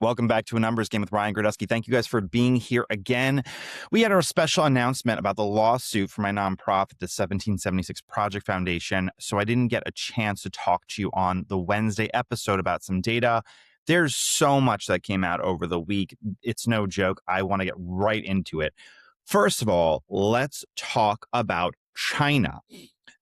Welcome back to A Numbers Game with Ryan Girdusky. Thank you guys for being here again. We had our special announcement about the lawsuit for my nonprofit, the 1776 Project Foundation. So I didn't get a chance to talk to you on the Wednesday episode about some data. There's so much that came out over the week. It's no joke. I want to get right into it. First of all, let's talk about China.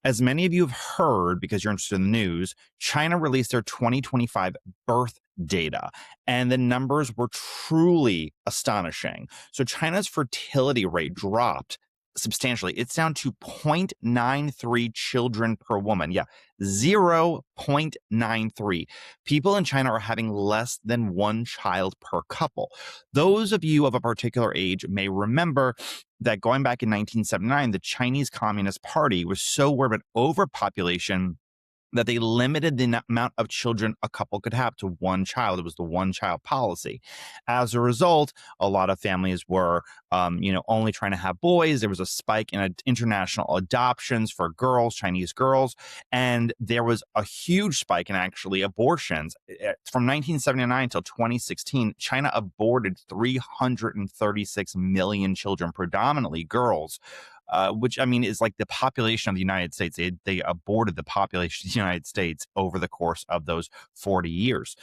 As many of you have heard, because you're interested in the news, China released their 2025 birth data, and the numbers were truly astonishing. So China's fertility rate dropped substantially. It's down to 0.93 children per woman. Yeah, 0.93. People in China are having less than one child per couple. Those of you of a particular age may remember that going back in 1979, the Chinese Communist Party was so worried about overpopulation that they limited the amount of children a couple could have to one child. It was the one child policy. As a result, a lot of families were, only trying to have boys. There was a spike in international adoptions for girls, Chinese girls, and there was a huge spike in actually abortions. From 1979 till 2016, China aborted 336 million children, predominantly girls. Which I mean is like the population of the United States. They aborted the population of the United States over the course of those 40 years.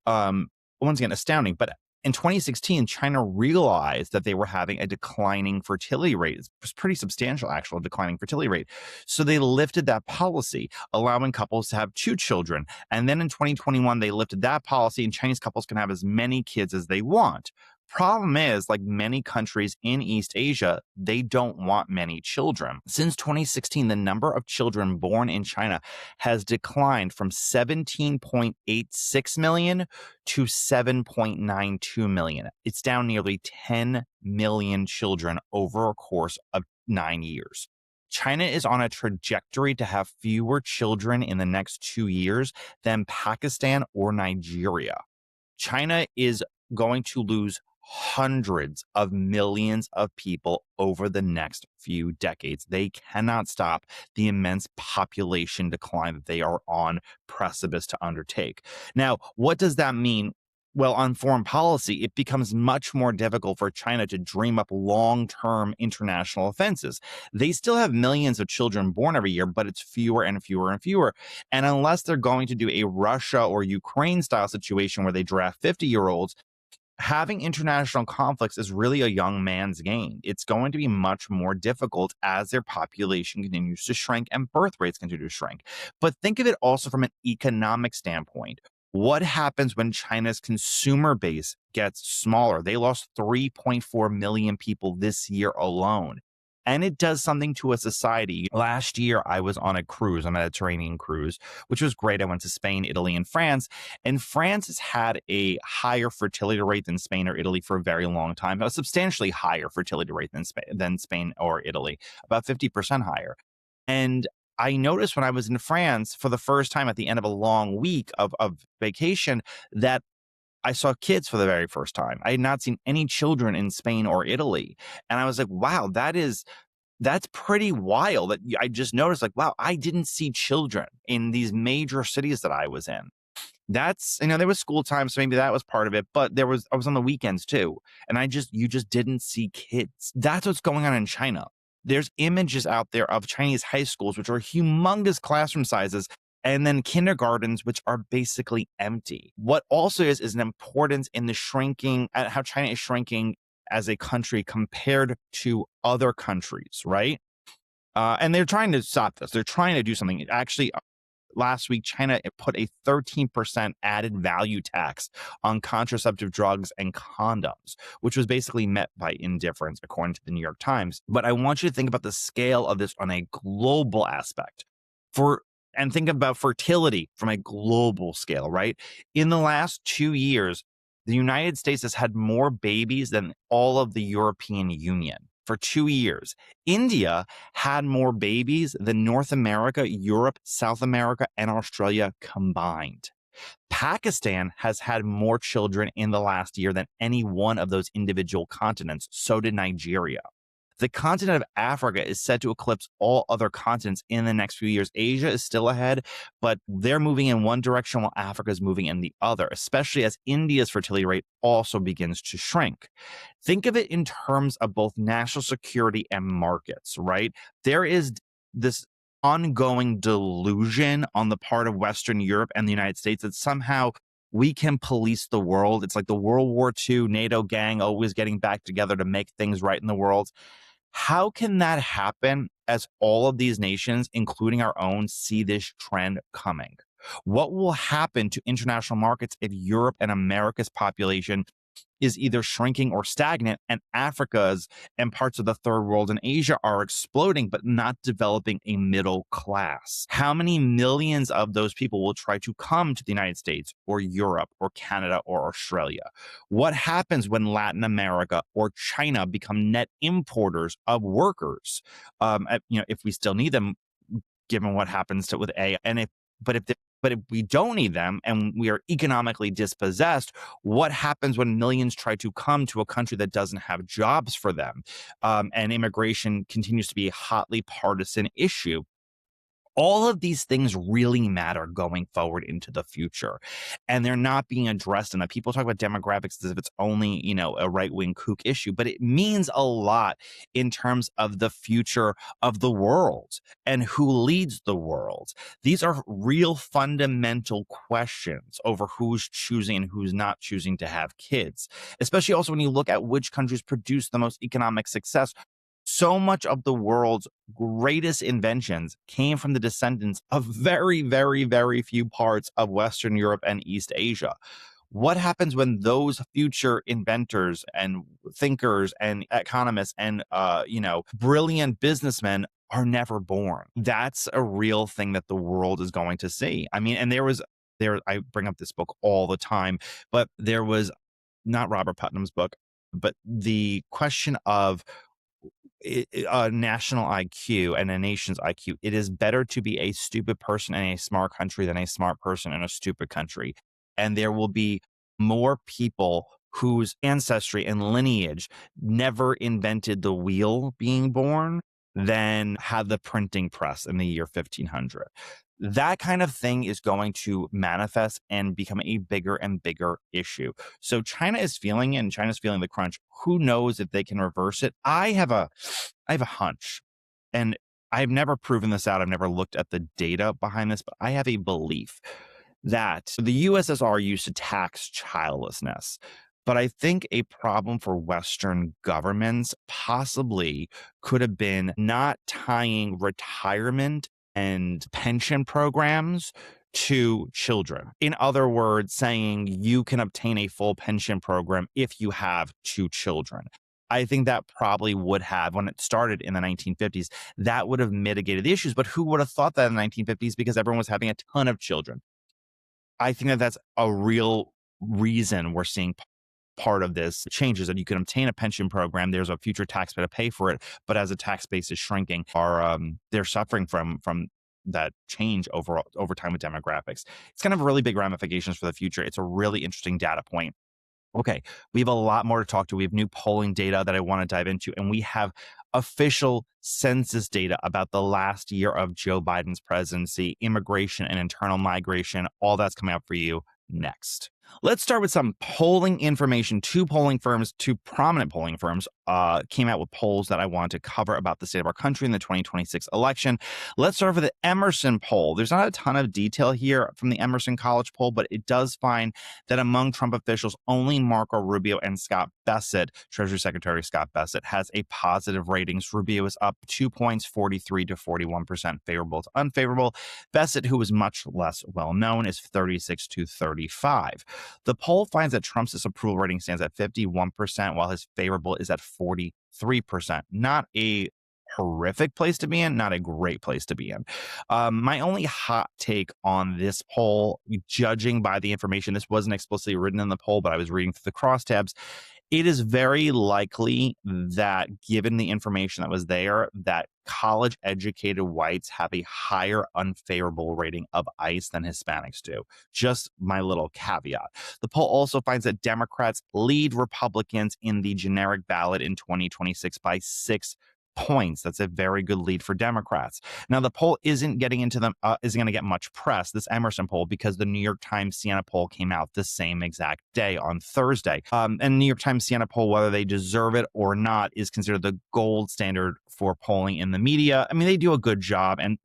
Once again, astounding. But in 2016, China realized that they were having a declining fertility rate. It was pretty substantial, actual declining fertility rate. So they lifted that policy, allowing couples to have two children. And then in 2021, they lifted that policy, and Chinese couples can have as many kids as they want. Problem is, like many countries in East Asia, they don't want many children. Since 2016, the number of children born in China has declined from 17.86 million to 7.92 million. It's down nearly 10 million children over a course of 9 years. China is on a trajectory to have fewer children in the next 2 years than Pakistan or Nigeria. China is going to lose hundreds of millions of people over the next few decades. They cannot stop the immense population decline that they are on precipice to undertake. Now, what does that mean? Well, on foreign policy, it becomes much more difficult for China to dream up long-term international offenses. They still have millions of children born every year, but it's fewer and fewer and fewer. And unless they're going to do a Russia or Ukraine style situation where they draft 50-year-olds, having international conflicts is really a young man's game. It's going to be much more difficult as their population continues to shrink and birth rates continue to shrink. But think of it also from an economic standpoint. What happens when China's consumer base gets smaller? They lost 3.4 million people this year alone. And it does something to a society. Last year, I was on a cruise, a Mediterranean cruise, which was great. I went to Spain, Italy, and France. And France has had a higher fertility rate than Spain or Italy for a very long time, a substantially higher fertility rate than Spain or Italy, about 50% higher. And I noticed when I was in France for the first time at the end of a long week of vacation that I saw kids for the very first time. I had not seen any children in Spain or Italy. And I was like, wow, that's pretty wild. That I just noticed, like, wow, I didn't see children in these major cities that I was in. That's, there was school time, so maybe that was part of it, but I was on the weekends too. And you just didn't see kids. That's what's going on in China. There's images out there of Chinese high schools, which are humongous classroom sizes, and then kindergartens, which are basically empty. What also is an importance in the shrinking, how China is shrinking as a country compared to other countries, right? And they're trying to stop this. They're trying to do something. Actually, last week, China put a 13% added value tax on contraceptive drugs and condoms, which was basically met by indifference, according to the New York Times. But I want you to think about the scale of this on a global aspect. And think about fertility from a global scale, right? In the last 2 years, the United States has had more babies than all of the European Union for 2 years. India had more babies than North America, Europe, South America, and Australia combined. Pakistan has had more children in the last year than any one of those individual continents. So did Nigeria. The continent of Africa is set to eclipse all other continents in the next few years. Asia is still ahead, but they're moving in one direction while Africa is moving in the other, especially as India's fertility rate also begins to shrink. Think of it in terms of both national security and markets, right? There is this ongoing delusion on the part of Western Europe and the United States that somehow we can police the world. It's like the World War II NATO gang always getting back together to make things right in the world. How can that happen as all of these nations, including our own, see this trend coming? What will happen to international markets if Europe and America's population is either shrinking or stagnant, and Africa's and parts of the third world and Asia are exploding, but not developing a middle class? How many millions of those people will try to come to the United States or Europe or Canada or Australia? What happens when Latin America or China become net importers of workers? If we still need them, given what happens with AI, but if the, but if we don't need them and we are economically dispossessed, what happens when millions try to come to a country that doesn't have jobs for them? And immigration continues to be a hotly partisan issue. All of these things really matter going forward into the future, and they're not being addressed enough. People talk about demographics as if it's only, a right-wing kook issue, but it means a lot in terms of the future of the world and who leads the world. These are real fundamental questions over who's choosing and who's not choosing to have kids, especially also when you look at which countries produce the most economic success. So much of the world's greatest inventions came from the descendants of very, very, very few parts of Western Europe and East Asia. What happens when those future inventors and thinkers and economists and brilliant businessmen are never born? That's a real thing that the world is going to see. I mean, and I bring up this book all the time, but there was not Robert Putnam's book, but the question of a national IQ and a nation's IQ. It is better to be a stupid person in a smart country than a smart person in a stupid country. And there will be more people whose ancestry and lineage never invented the wheel being born than had the printing press in the year 1500. That kind of thing is going to manifest and become a bigger and bigger issue. So China is feeling it, and China's feeling the crunch. Who knows if they can reverse it? I have a hunch, and I've never proven this out. I've never looked at the data behind this, but I have a belief that the USSR used to tax childlessness. But I think a problem for Western governments possibly could have been not tying retirement and pension programs to children. In other words, saying you can obtain a full pension program if you have two children. I think that probably would have, when it started in the 1950s, that would have mitigated the issues. But who would have thought that in the 1950s, because everyone was having a ton of children? I think that that's a real reason we're seeing part of this changes, that you can obtain a pension program. There's a future taxpayer to pay for it, but as the tax base is shrinking, they're suffering from that change over time with demographics. It's kind of really big ramifications for the future. It's a really interesting data point. Okay, we have a lot more to talk to. We have new polling data that I want to dive into, and we have official census data about the last year of Joe Biden's presidency, immigration and internal migration. All that's coming up for you next. Let's start with some polling information. Two prominent polling firms came out with polls that I want to cover about the state of our country in the 2026 election. Let's start with the Emerson poll. There's not a ton of detail here from the Emerson College poll, but it does find that among Trump officials, only Marco Rubio and Scott Bessent, Treasury Secretary Scott Bessent, has a positive ratings. Rubio is up 2 points, 43 to 41% favorable to unfavorable. Bessent, who is much less well known, is 36 to 35. The poll finds that Trump's disapproval rating stands at 51%, while his favorable is at 43%. Not a horrific place to be in, not a great place to be in. My only hot take on this poll, judging by the information, this wasn't explicitly written in the poll, but I was reading through the crosstabs, It is very likely that, given the information that was there, that college-educated whites have a higher unfavorable rating of ICE than Hispanics do. Just my little caveat. The poll also finds that Democrats lead Republicans in the generic ballot in 2026 by 6 points. That's a very good lead for Democrats. Now, the poll isn't going to get much press, this Emerson poll, because the New York Times Siena poll came out the same exact day on Thursday. And New York Times Siena poll, whether they deserve it or not, is considered the gold standard for polling in the media. I mean, they do a good job, and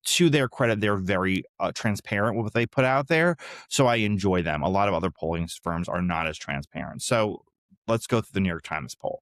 to their credit, they're very transparent with what they put out there. So I enjoy them. A lot of other polling firms are not as transparent. So let's go through the New York Times poll.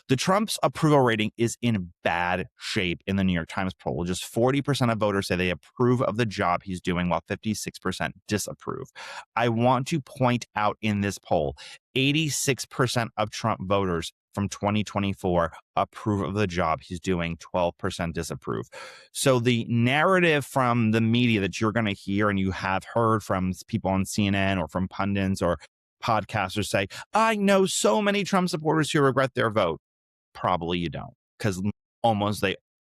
The Trump's approval rating is in bad shape in the New York Times poll. Just 40% of voters say they approve of the job he's doing, while 56% disapprove. I want to point out in this poll, 86% of Trump voters from 2024 approve of the job he's doing, 12% disapprove. So the narrative from the media that you're going to hear, and you have heard from people on CNN or from pundits or podcasters, say, I know so many Trump supporters who regret their vote. Probably you don't, because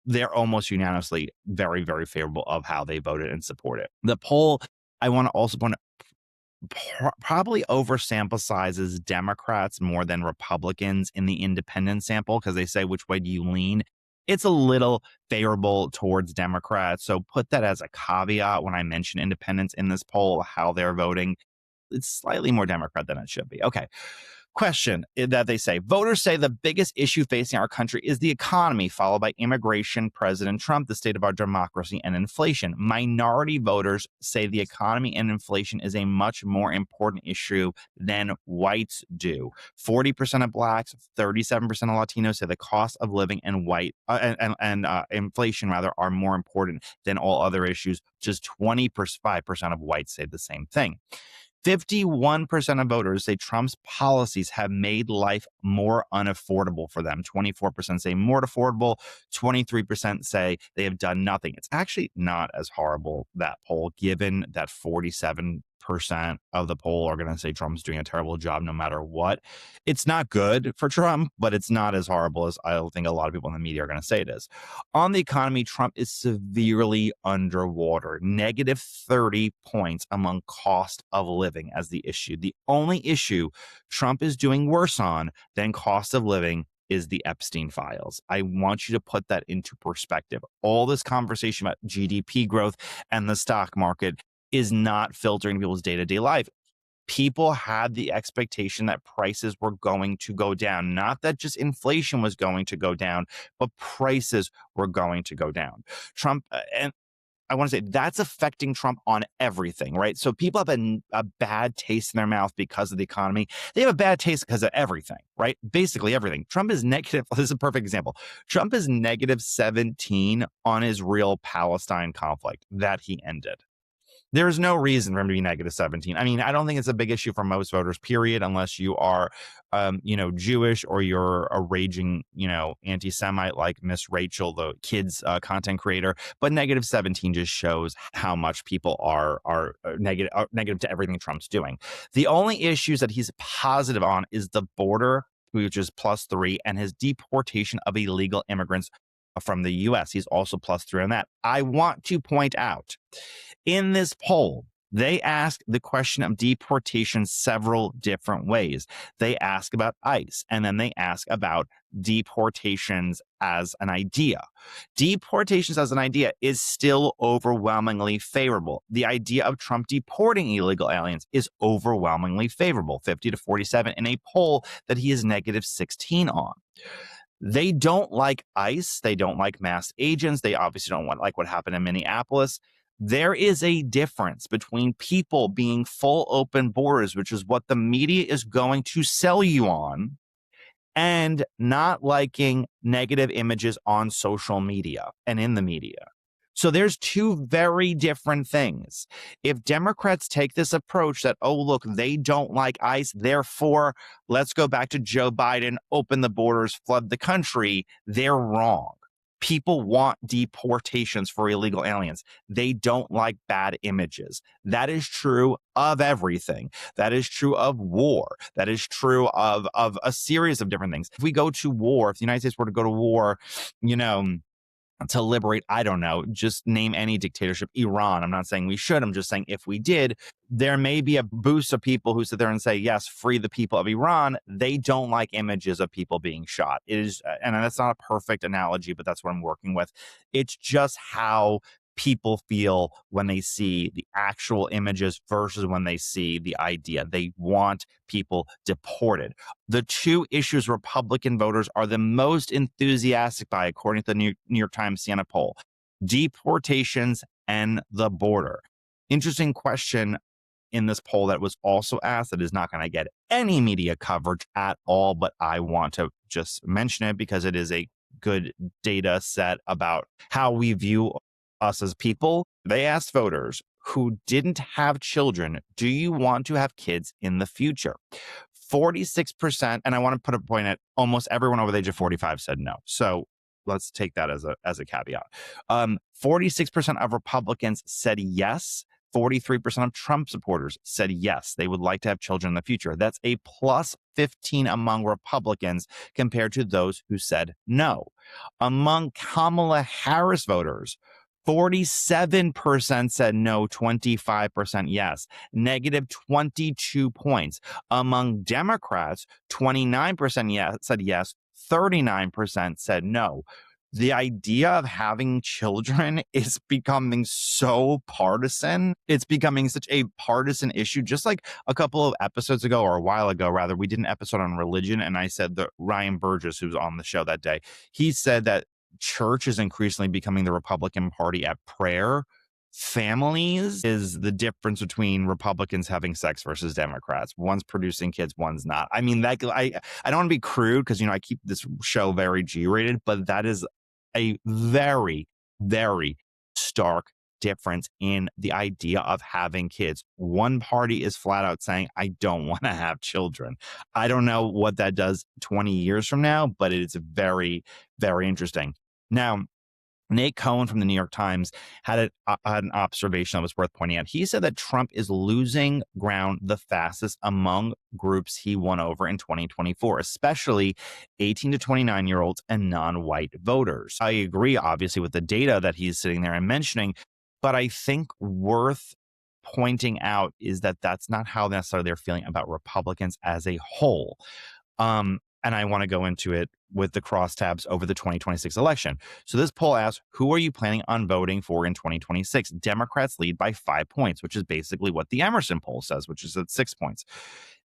they're almost unanimously very, very favorable of how they voted and support it. The poll, I want to also point out, probably oversample sizes Democrats more than Republicans in the independent sample, because they say, which way do you lean? It's a little favorable towards Democrats. So put that as a caveat when I mention independents in this poll, how they're voting. It's slightly more Democrat than it should be. Okay. Question that they say, voters say the biggest issue facing our country is the economy, followed by immigration, President Trump, the state of our democracy, and inflation. Minority voters say the economy and inflation is a much more important issue than whites do. 40% of blacks, 37% of Latinos say the cost of living and inflation rather are more important than all other issues. Just 25% of whites say the same thing. 51% of voters say Trump's policies have made life more unaffordable for them. 24% say more affordable. 23% say they have done nothing. It's actually not as horrible, that poll, given that 47% of the poll are going to say Trump's doing a terrible job no matter what. It's not good for Trump, but it's not as horrible as I think a lot of people in the media are going to say it is. On the economy, Trump is severely underwater, negative 30 points among cost of living as the issue. The only issue Trump is doing worse on than cost of living is the Epstein files. I want you to put that into perspective. All this conversation about GDP growth and the stock market is not filtering people's day-to-day life. People had the expectation that prices were going to go down, not that just inflation was going to go down, but prices were going to go down. Trump, and I want to say that's affecting Trump on everything, right? So people have a bad taste in their mouth because of the economy. They have a bad taste because of everything, right? Basically everything. Trump is negative. This is a perfect example. Trump is negative 17 on his real Palestine conflict that he ended. There's no reason for him to be negative 17. I mean, I don't think it's a big issue for most voters, period, unless you are, Jewish or you're a raging, anti-Semite like Miss Rachel, the kids content creator. But negative 17 just shows how much people are negative to everything Trump's doing. The only issues that he's positive on is the border, which is +3, and his deportation of illegal immigrants from the U.S. He's also +3 on that. I want to point out, in this poll, they ask the question of deportation several different ways. They ask about ICE, and then they ask about deportations as an idea. Deportations as an idea is still overwhelmingly favorable. The idea of Trump deporting illegal aliens is overwhelmingly favorable, 50 to 47, in a poll that he is negative 16 on. They don't like ICE. They don't like mass agents. They obviously don't like what happened in Minneapolis. There is a difference between people being full open borders, which is what the media is going to sell you on, and not liking negative images on social media and in the media. So there's two very different things. If Democrats take this approach that, oh, look, they don't like ICE, therefore, let's go back to Joe Biden, open the borders, flood the country, they're wrong. People want deportations for illegal aliens. They don't like bad images. That is true of everything. That is true of war. That is true of a series of different things. If we go to war, if the United States were to go to war, you know, to liberate, I don't know, just name any dictatorship, Iran. I'm not saying we should. I'm just saying if we did, there may be a boost of people who sit there and say, yes, free the people of Iran. They don't like images of people being shot. It is, and that's not a perfect analogy, but that's what I'm working with. It's just how people feel when they see the actual images versus when they see the idea. They want people deported. The two issues Republican voters are the most enthusiastic by, according to the New York Times Siena poll: deportations and the border. Interesting question in this poll that was also asked that is not going to get any media coverage at all, but I want to just mention it because it is a good data set about how we view us as people. They asked voters who didn't have children, do you want to have kids in the future? 46%, and I want to put a point at almost everyone over the age of 45 said no. So let's take that as a caveat. 46% of Republicans said yes. 43% of Trump supporters said yes, they would like to have children in the future. That's a plus 15 among Republicans compared to those who said no. Among Kamala Harris voters, 47% said no, 25% yes, negative 22 points. Among Democrats, 29% yes, said yes, 39% said no. The idea of having children is becoming so partisan. It's becoming such a partisan issue. Just like a couple of episodes ago, or a while ago, rather, we did an episode on religion, and I said that Ryan Burgess, who's on the show that day, he said that church is increasingly becoming the Republican Party at prayer. Families is the difference between Republicans having sex versus Democrats. One's producing kids, one's not. I mean, that I don't want to be crude because, I keep this show very G-rated, but that is a very, very stark difference in the idea of having kids. One party is flat out saying, I don't want to have children. I don't know what that does 20 years from now, but it's very, very interesting. Now, Nate Cohn from the New York Times had an observation that was worth pointing out. He said that Trump is losing ground the fastest among groups he won over in 2024, especially 18 to 29-year-olds and non-white voters. I agree, obviously, with the data that he's sitting there and mentioning, but I think worth pointing out is that that's not how necessarily they're feeling about Republicans as a whole. And I want to go into it with the crosstabs over the 2026 election. So this poll asks, who are you planning on voting for in 2026? Democrats lead by 5 points, which is basically what the Emerson poll says, which is at 6 points.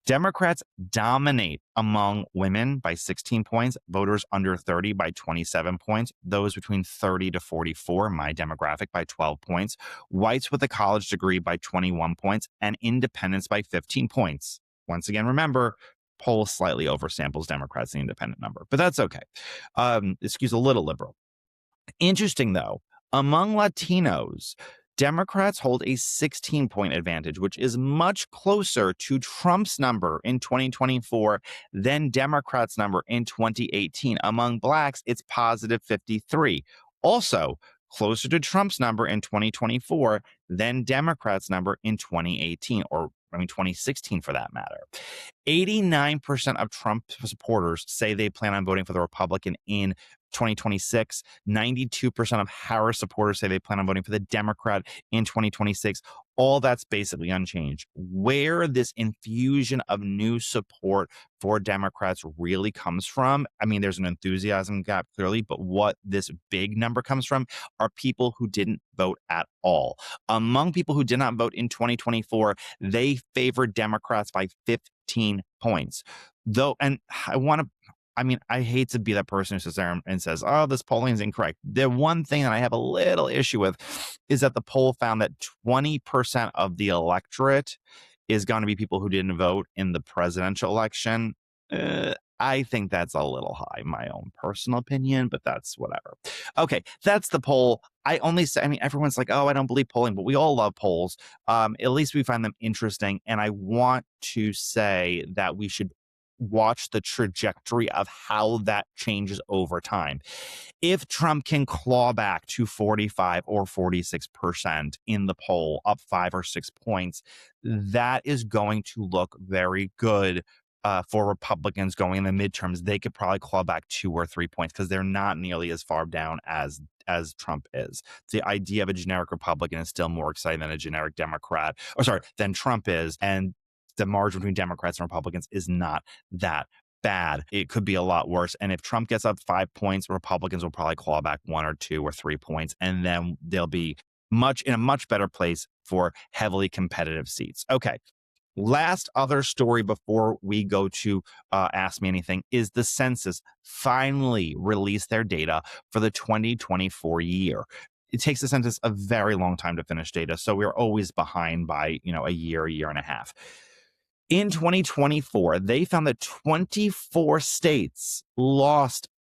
Democrats dominate among women by 16 points, voters under 30 by 27 points, those between 30 to 44, my demographic, by 12 points, whites with a college degree by 21 points, and independents by 15 points. Once again, remember, poll slightly oversamples Democrats the independent number, but that's okay. Excuse a little liberal. Interesting, though, among Latinos, Democrats hold a 16-point advantage, which is much closer to Trump's number in 2024 than Democrats' number in 2018. Among Blacks, it's positive 53. Also, closer to Trump's number in 2024 than Democrats' number in 2018, or 2016 for that matter. 89% of Trump supporters say they plan on voting for the Republican in 2026. 92% of Harris supporters say they plan on voting for the Democrat in 2026. All that's basically unchanged. Where this infusion of new support for Democrats really comes from, there's an enthusiasm gap clearly, but what this big number comes from are people who didn't vote at all. Among people who did not vote in 2024, they favored Democrats by 15 points. Though, and I hate to be that person who sits there and says, oh, this polling is incorrect. The one thing that I have a little issue with is that the poll found that 20% of the electorate is going to be people who didn't vote in the presidential election. I think that's a little high, my own personal opinion, but that's whatever. Okay, that's the poll. I only say, everyone's like, oh, I don't believe polling, but we all love polls. At least we find them interesting. And I want to say that we should watch the trajectory of how that changes over time. If Trump can claw back to 45 or 46% in the poll, up 5 or 6 points, that is going to look very good for Republicans going in the midterms. They could probably claw back 2 or 3 points because they're not nearly as far down as Trump is. The idea of a generic Republican is still more exciting than a generic Democrat, than Trump is. And the margin between Democrats and Republicans is not that bad. It could be a lot worse. And if Trump gets up 5 points, Republicans will probably claw back 1 or 2 or 3 points, and then they'll be in a much better place for heavily competitive seats. Okay. Last other story before we go to Ask Me Anything is the Census finally released their data for the 2024 year. It takes the census a very long time to finish data, so we're always behind by a year and a half. In 2024, they found that 24 states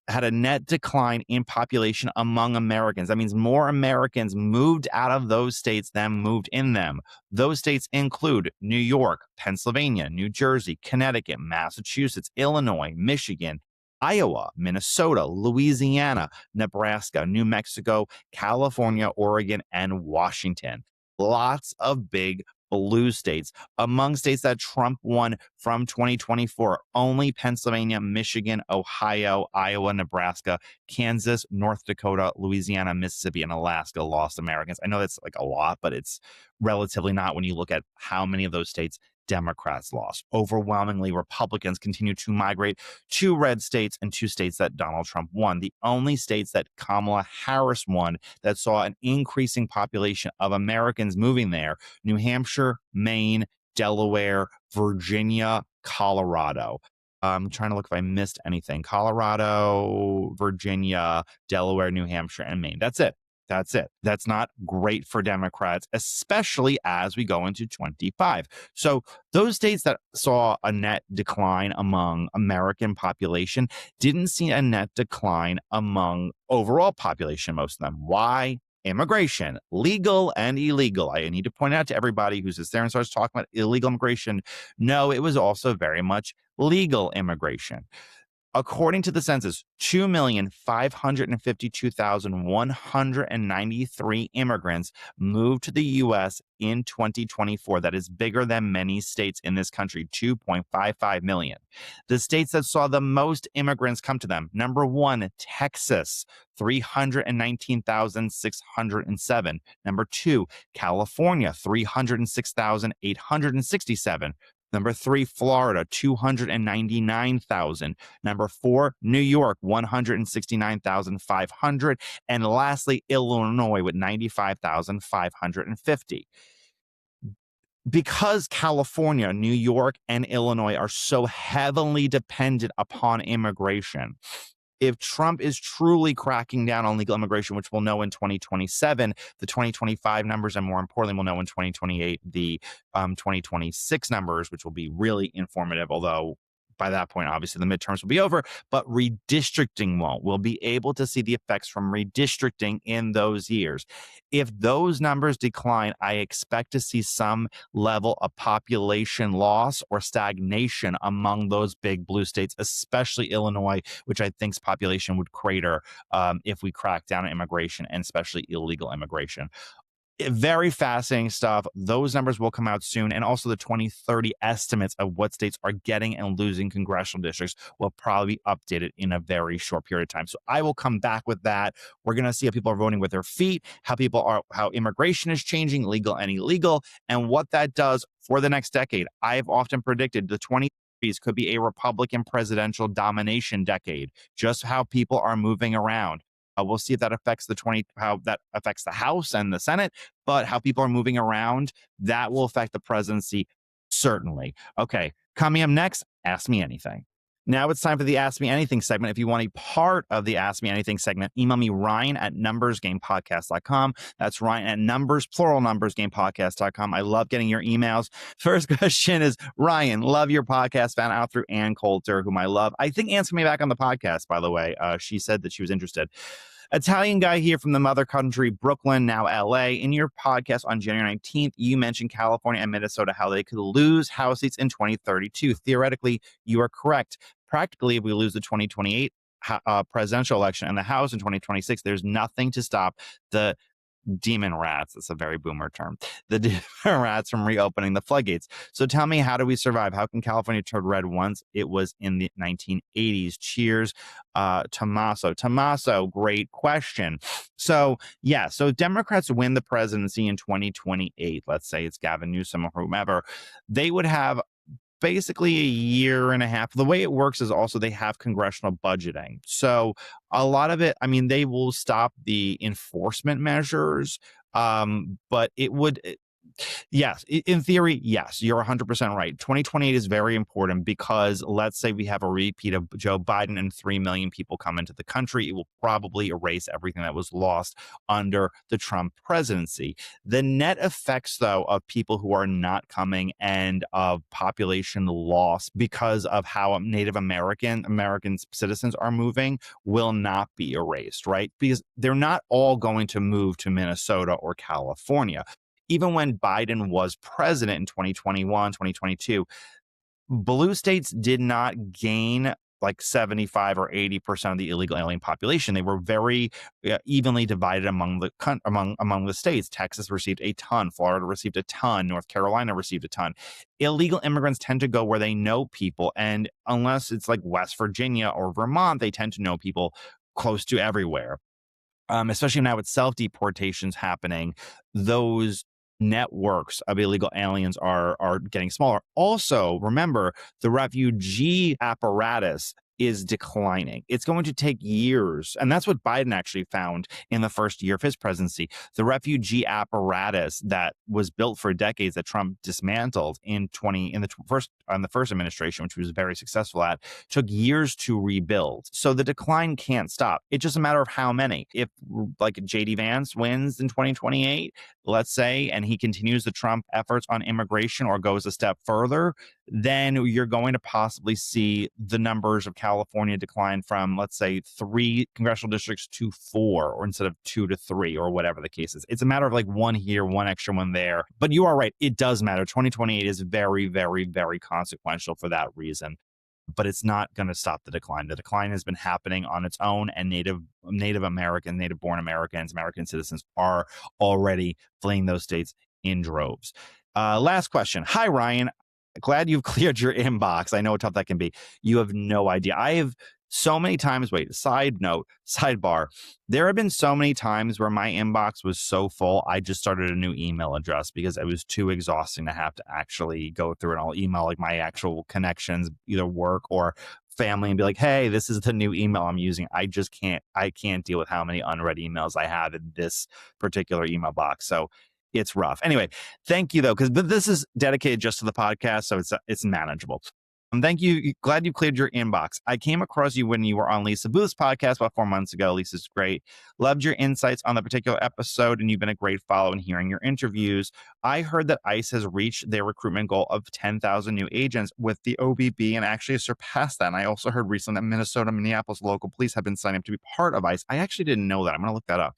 had a net decline in population among Americans. That means more Americans moved out of those states than moved in them. Those states include New York, Pennsylvania, New Jersey, Connecticut, Massachusetts, Illinois, Michigan, Iowa, Minnesota, Louisiana, Nebraska, New Mexico, California, Oregon, and Washington. Lots of big blue states. Among states that Trump won from 2024, only Pennsylvania, Michigan, Ohio, Iowa, Nebraska, Kansas, North Dakota, Louisiana, Mississippi, and Alaska lost Americans. I know that's like a lot, but it's relatively not when you look at how many of those states Democrats lost. Overwhelmingly, Republicans continue to migrate to red states and 2 states that Donald Trump won. The only states that Kamala Harris won that saw an increasing population of Americans moving there: New Hampshire, Maine, Delaware, Virginia, Colorado. I'm trying to look if I missed anything. Colorado, Virginia, Delaware, New Hampshire, and Maine. That's it. That's not great for Democrats, especially as we go into 25. So those states that saw a net decline among American population didn't see a net decline among overall population, most of them. Why? Immigration, legal and illegal. I need to point out to everybody who sits there and starts talking about illegal immigration, no, it was also very much legal immigration. According to the census, 2,552,193 immigrants moved to the U.S. in 2024. That is bigger than many states in this country, 2.55 million. The states that saw the most immigrants come to them: number 1, Texas, 319,607. Number 2, California, 306,867. Number 3, Florida, 299,000. Number 4, New York, 169,500. And lastly, Illinois with 95,550. Because California, New York, and Illinois are so heavily dependent upon immigration, if Trump is truly cracking down on legal immigration, which we'll know in 2027, the 2025 numbers, and more importantly, we'll know in 2028, the 2026 numbers, which will be really informative, although by that point, obviously, the midterms will be over, but redistricting won't. We'll be able to see the effects from redistricting in those years. If those numbers decline, I expect to see some level of population loss or stagnation among those big blue states, especially Illinois, which I think's population would crater if we crack down on immigration, and especially illegal immigration. Very fascinating stuff. Those numbers will come out soon. And also the 2030 estimates of what states are getting and losing congressional districts will probably be updated in a very short period of time. So I will come back with that. We're going to see how people are voting with their feet, how immigration is changing, legal and illegal, and what that does for the next decade. I've often predicted the 2030s could be a Republican presidential domination decade, just how people are moving around. We'll see if that affects how that affects the House and the Senate, but how people are moving around, that will affect the presidency, certainly. Okay, coming up next, Ask Me Anything. Now it's time for the Ask Me Anything segment. If you want a part of the Ask Me Anything segment, email me Ryan@numbersgamepodcast.com. That's Ryan at numbersgamepodcast.com. I love getting your emails. First question is, Ryan, love your podcast, found out through Ann Coulter, whom I love. I think Ann's coming back on the podcast, by the way. She said that she was interested. Italian guy here from the mother country, Brooklyn, now LA. In your podcast on January 19th, you mentioned California and Minnesota, how they could lose House seats in 2032. Theoretically, you are correct. Practically, if we lose the 2028 presidential election and the House in 2026, there's nothing to stop the demon rats. That's a very boomer term. The demon rats from reopening the floodgates. So tell me, how do we survive? How can California turn red once it was in the 1980s? Cheers, Tommaso. Tommaso, great question. So Democrats win the presidency in 2028. Let's say it's Gavin Newsom or whomever. They would have basically a year and a half. The way it works is also they have congressional budgeting. So a lot of it, I mean, they will stop the enforcement measures, but it would. Yes, in theory, yes, you're 100% right. 2028 is very important because let's say we have a repeat of Joe Biden and 3 million people come into the country. It will probably erase everything that was lost under the Trump presidency. The net effects, though, of people who are not coming and of population loss because of how Native American citizens are moving will not be erased, right? Because they're not all going to move to Minnesota or California. Even when Biden was president in 2021, 2022, blue states did not gain like 75 or 80% of the illegal alien population. They were very evenly divided among the states. Texas received a ton, Florida received a ton, North Carolina received a ton. Illegal immigrants tend to go where they know people, and unless it's like West Virginia or Vermont, they tend to know people close to everywhere. Especially now with self-deportations happening, those networks of illegal aliens are getting smaller. Also, remember, the refugee apparatus is declining. It's going to take years. And that's what Biden actually found in the first year of his presidency. The refugee apparatus that was built for decades that Trump dismantled in the first administration, which he was very successful at, took years to rebuild. So the decline can't stop. It's just a matter of how many. If like JD Vance wins in 2028, let's say, and he continues the Trump efforts on immigration or goes a step further, then you're going to possibly see the numbers of California decline from, let's say, 3 congressional districts to 4, or instead of 2 to 3, or whatever the case is. It's a matter of like 1 here, 1 extra, 1 there. But you are right. It does matter. 2028 is very, very, very consequential for that reason. But it's not going to stop the decline. The decline has been happening on its own, and Native American, native-born Americans, American citizens are already fleeing those states in droves. Last question. Hi, Ryan. Glad you've cleared your inbox. I know how tough that can be. You have no idea. I have so many times, sidebar. There have been so many times where my inbox was so full, I just started a new email address because it was too exhausting to have to actually go through and I'll email like my actual connections, either work or family, and be like, hey, this is the new email I'm using. I can't deal with how many unread emails I have in this particular email box. So it's rough. Anyway, thank you though, because this is dedicated just to the podcast, so it's manageable. Thank you. Glad you cleared your inbox. I came across you when you were on Lisa Booth's podcast about 4 months ago. Lisa's great. Loved your insights on the particular episode, and you've been a great follow in hearing your interviews. I heard that ICE has reached their recruitment goal of 10,000 new agents with the OBB and actually surpassed that. And I also heard recently that Minnesota and Minneapolis local police have been signed up to be part of ICE. I actually didn't know that. I'm going to look that up.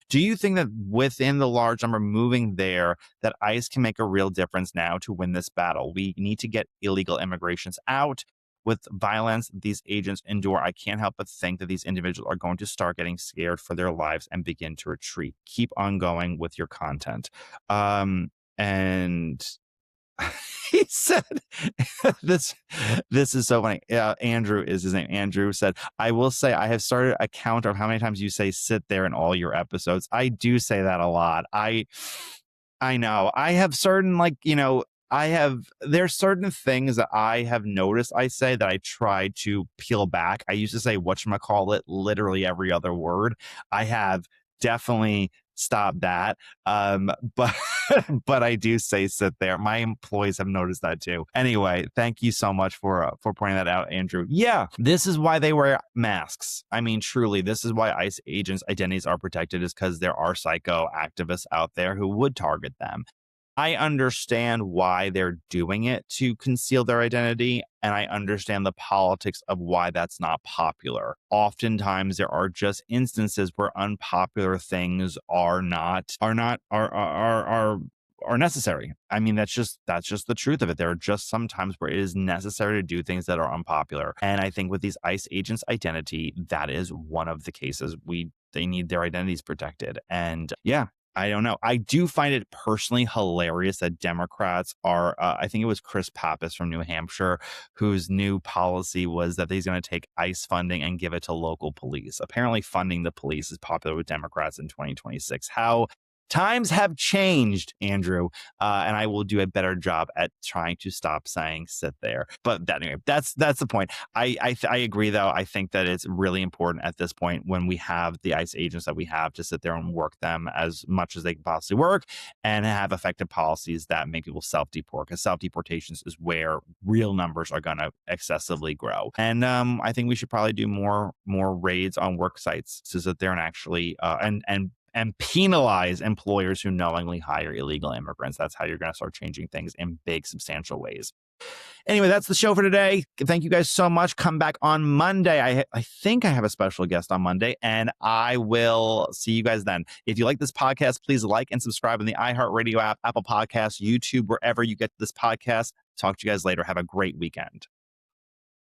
Do you think that within the large number moving there, that ICE can make a real difference now to win this battle? We need to get illegal immigrations out. With violence these agents endure, I can't help but think that these individuals are going to start getting scared for their lives and begin to retreat. Keep on going with your content. And he said, this is so funny. Andrew is his name. Andrew said, I will say I have started a count of how many times you say sit there in all your episodes. I do say that a lot. I know. I have certain there's certain things that I have noticed I say that I try to peel back. I used to say whatchamacallit literally every other word. I have definitely stopped that. But I do say sit there. My employees have noticed that too. Anyway, thank you so much for pointing that out, Andrew. Yeah, this is why they wear masks. I mean, truly, this is why ICE agents' identities are protected, is because there are psycho activists out there who would target them. I understand why they're doing it to conceal their identity, and I understand the politics of why that's not popular. Oftentimes, there are just instances where unpopular things are necessary. I mean, that's just the truth of it. There are just some times where it is necessary to do things that are unpopular. And I think with these ICE agents' identity, that is one of the cases. They need their identities protected. And yeah, I don't know. I do find it personally hilarious that Democrats are, I think it was Chris Pappas from New Hampshire, whose new policy was that he's going to take ICE funding and give it to local police. Apparently, funding the police is popular with Democrats in 2026. How times have changed, Andrew, and I will do a better job at trying to stop saying "sit there." But anyway, that's the point. I agree, though. I think that it's really important at this point when we have the ICE agents that we have to sit there and work them as much as they can possibly work and have effective policies that make people self-deport, because self-deportations is where real numbers are going to excessively grow. And I think we should probably do more raids on work sites to sit there and actually and penalize employers who knowingly hire illegal immigrants. That's how you're going to start changing things in big, substantial ways. Anyway, that's the show for today. Thank you guys so much. Come back on Monday. I think I have a special guest on Monday, and I will see you guys then. If you like this podcast, please like and subscribe on the iHeartRadio app, Apple Podcasts, YouTube, wherever you get this podcast. Talk to you guys later. Have a great weekend.